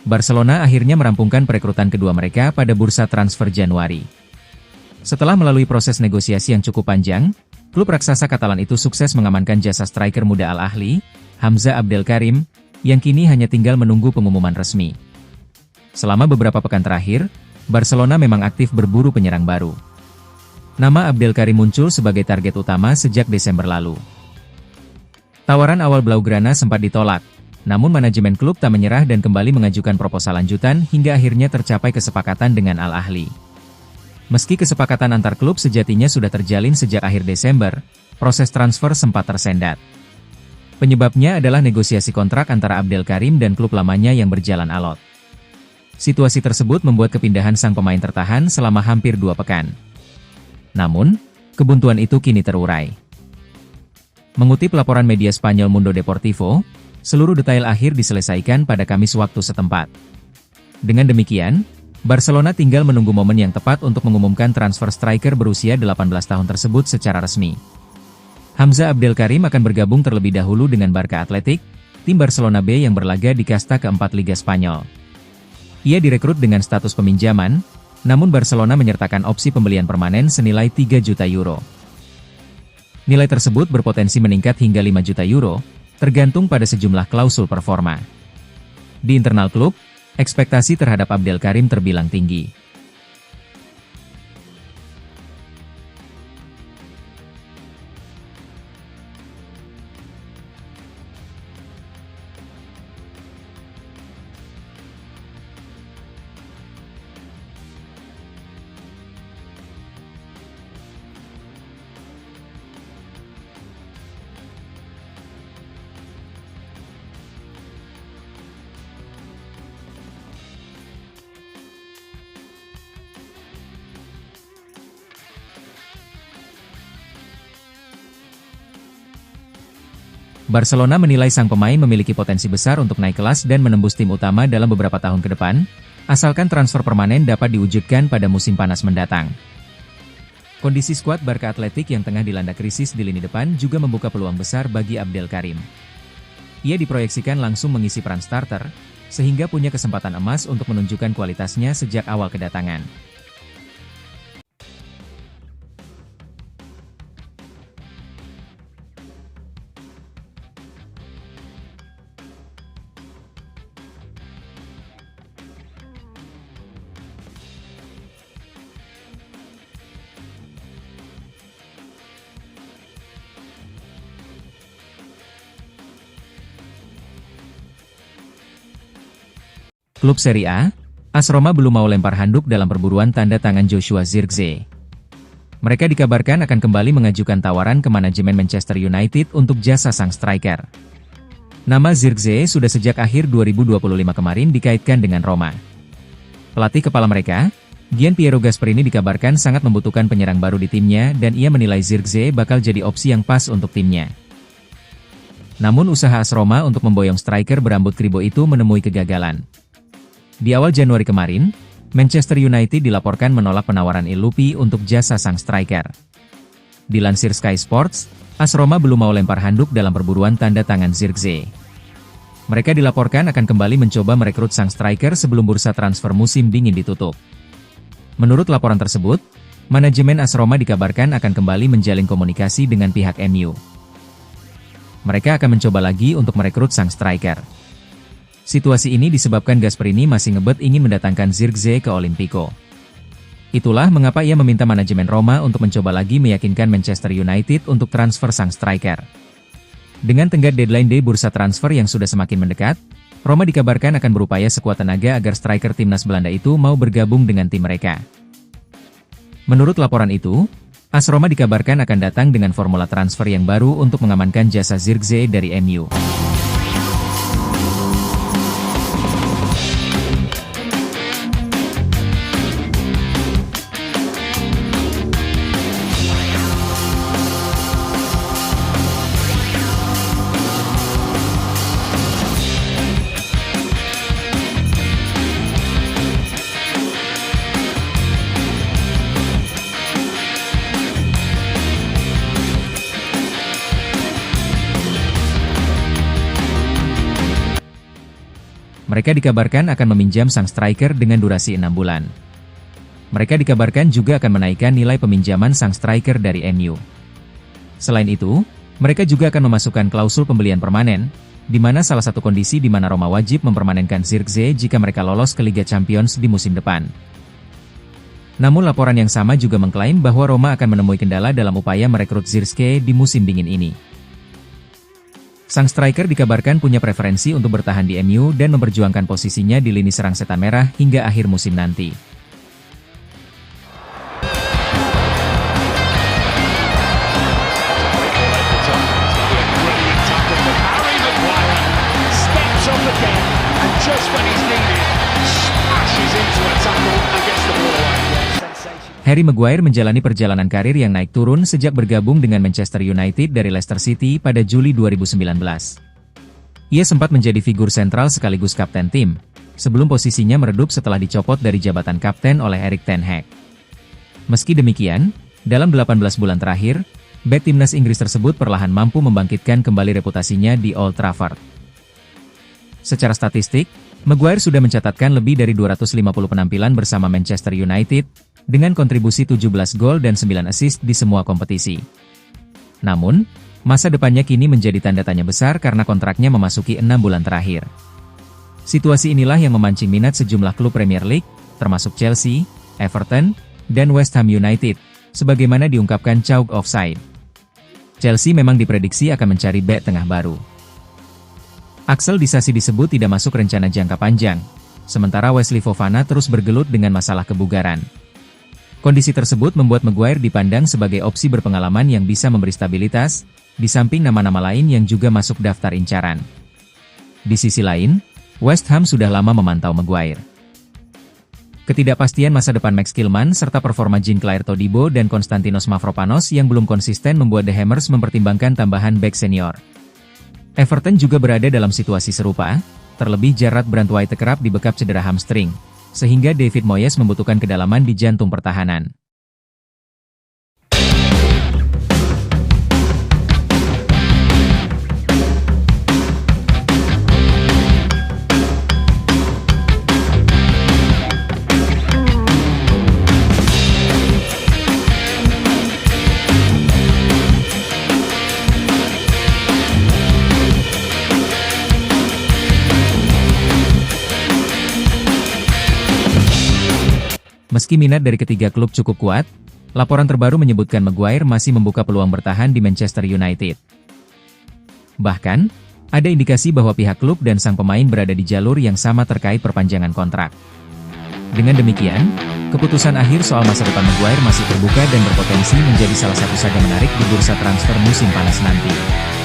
Barcelona akhirnya merampungkan perekrutan kedua mereka pada bursa transfer Januari. Setelah melalui proses negosiasi yang cukup panjang, klub raksasa Katalan itu sukses mengamankan jasa striker muda Al Ahly, Hamza Abdelkarim, yang kini hanya tinggal menunggu pengumuman resmi. Selama beberapa pekan terakhir, Barcelona memang aktif berburu penyerang baru. Nama Abdelkarim muncul sebagai target utama sejak Desember lalu. Tawaran awal Blaugrana sempat ditolak, namun manajemen klub tak menyerah dan kembali mengajukan proposal lanjutan hingga akhirnya tercapai kesepakatan dengan Al Ahly. Meski kesepakatan antar klub sejatinya sudah terjalin sejak akhir Desember, proses transfer sempat tersendat. Penyebabnya adalah negosiasi kontrak antara Abdelkarim dan klub lamanya yang berjalan alot. Situasi tersebut membuat kepindahan sang pemain tertahan selama hampir 2 pekan. Namun, kebuntuan itu kini terurai. Mengutip laporan media Spanyol Mundo Deportivo, seluruh detail akhir diselesaikan pada Kamis waktu setempat. Dengan demikian, Barcelona tinggal menunggu momen yang tepat untuk mengumumkan transfer striker berusia 18 tahun tersebut secara resmi. Hamza Abdelkarim akan bergabung terlebih dahulu dengan Barca Athletic, tim Barcelona B yang berlaga di kasta keempat Liga Spanyol. Ia direkrut dengan status peminjaman, namun Barcelona menyertakan opsi pembelian permanen senilai 3 juta euro. Nilai tersebut berpotensi meningkat hingga 5 juta euro, tergantung pada sejumlah klausul performa. Di internal klub, ekspektasi terhadap Abdelkarim terbilang tinggi. Barcelona menilai sang pemain memiliki potensi besar untuk naik kelas dan menembus tim utama dalam beberapa tahun ke depan, asalkan transfer permanen dapat diwujudkan pada musim panas mendatang. Kondisi skuad Barca Athletic yang tengah dilanda krisis di lini depan juga membuka peluang besar bagi Abdelkarim. Ia diproyeksikan langsung mengisi peran starter, sehingga punya kesempatan emas untuk menunjukkan kualitasnya sejak awal kedatangan. Klub Serie A, AS Roma belum mau lempar handuk dalam perburuan tanda tangan Joshua Zirkzee. Mereka dikabarkan akan kembali mengajukan tawaran ke manajemen Manchester United untuk jasa sang striker. Nama Zirkzee sudah sejak akhir 2025 kemarin dikaitkan dengan Roma. Pelatih kepala mereka, Gianpiero Gasperini dikabarkan sangat membutuhkan penyerang baru di timnya dan ia menilai Zirkzee bakal jadi opsi yang pas untuk timnya. Namun usaha AS Roma untuk memboyong striker berambut kribo itu menemui kegagalan. Di awal Januari kemarin, Manchester United dilaporkan menolak penawaran Il Lupi untuk jasa sang striker. Dilansir Sky Sports, AS Roma belum mau lempar handuk dalam perburuan tanda tangan Zirkzee. Mereka dilaporkan akan kembali mencoba merekrut sang striker sebelum bursa transfer musim dingin ditutup. Menurut laporan tersebut, manajemen AS Roma dikabarkan akan kembali menjalin komunikasi dengan pihak MU. Mereka akan mencoba lagi untuk merekrut sang striker. Situasi ini disebabkan Gasperini masih ngebet ingin mendatangkan Zirkzee ke Olimpico. Itulah mengapa ia meminta manajemen Roma untuk mencoba lagi meyakinkan Manchester United untuk transfer sang striker. Dengan tenggat deadline day bursa transfer yang sudah semakin mendekat, Roma dikabarkan akan berupaya sekuat tenaga agar striker timnas Belanda itu mau bergabung dengan tim mereka. Menurut laporan itu, AS Roma dikabarkan akan datang dengan formula transfer yang baru untuk mengamankan jasa Zirkzee dari MU. Mereka dikabarkan akan meminjam sang striker dengan durasi 6 bulan. Mereka dikabarkan juga akan menaikkan nilai peminjaman sang striker dari MU. Selain itu, mereka juga akan memasukkan klausul pembelian permanen, di mana salah satu kondisi di mana Roma wajib mempermanenkan Zirkzee jika mereka lolos ke Liga Champions di musim depan. Namun laporan yang sama juga mengklaim bahwa Roma akan menemui kendala dalam upaya merekrut Zirkzee di musim dingin ini. Sang striker dikabarkan punya preferensi untuk bertahan di MU dan memperjuangkan posisinya di lini serang setan merah hingga akhir musim nanti. Harry Maguire menjalani perjalanan karir yang naik turun sejak bergabung dengan Manchester United dari Leicester City pada Juli 2019. Ia sempat menjadi figur sentral sekaligus kapten tim, sebelum posisinya meredup setelah dicopot dari jabatan kapten oleh Erik ten Hag. Meski demikian, dalam 18 bulan terakhir, bek timnas Inggris tersebut perlahan mampu membangkitkan kembali reputasinya di Old Trafford. Secara statistik, Maguire sudah mencatatkan lebih dari 250 penampilan bersama Manchester United, dengan kontribusi 17 gol dan 9 assist di semua kompetisi. Namun, masa depannya kini menjadi tanda tanya besar karena kontraknya memasuki 6 bulan terakhir. Situasi inilah yang memancing minat sejumlah klub Premier League, termasuk Chelsea, Everton, dan West Ham United, sebagaimana diungkapkan Chalk Offside. Chelsea memang diprediksi akan mencari bek tengah baru. Axel Disasi disebut tidak masuk rencana jangka panjang, sementara Wesley Fofana terus bergelut dengan masalah kebugaran. Kondisi tersebut membuat Maguire dipandang sebagai opsi berpengalaman yang bisa memberi stabilitas, di samping nama-nama lain yang juga masuk daftar incaran. Di sisi lain, West Ham sudah lama memantau Maguire. Ketidakpastian masa depan Max Kilman serta performa Jean-Clair Todibo dan Konstantinos Mavropanos yang belum konsisten membuat The Hammers mempertimbangkan tambahan bek senior. Everton juga berada dalam situasi serupa, terlebih Jarrad Brandtwaite kerap dibekap cedera hamstring, sehingga David Moyes membutuhkan kedalaman di jantung pertahanan. Meski minat dari ketiga klub cukup kuat, laporan terbaru menyebutkan Maguire masih membuka peluang bertahan di Manchester United. Bahkan, ada indikasi bahwa pihak klub dan sang pemain berada di jalur yang sama terkait perpanjangan kontrak. Dengan demikian, keputusan akhir soal masa depan Maguire masih terbuka dan berpotensi menjadi salah satu saga menarik di bursa transfer musim panas nanti.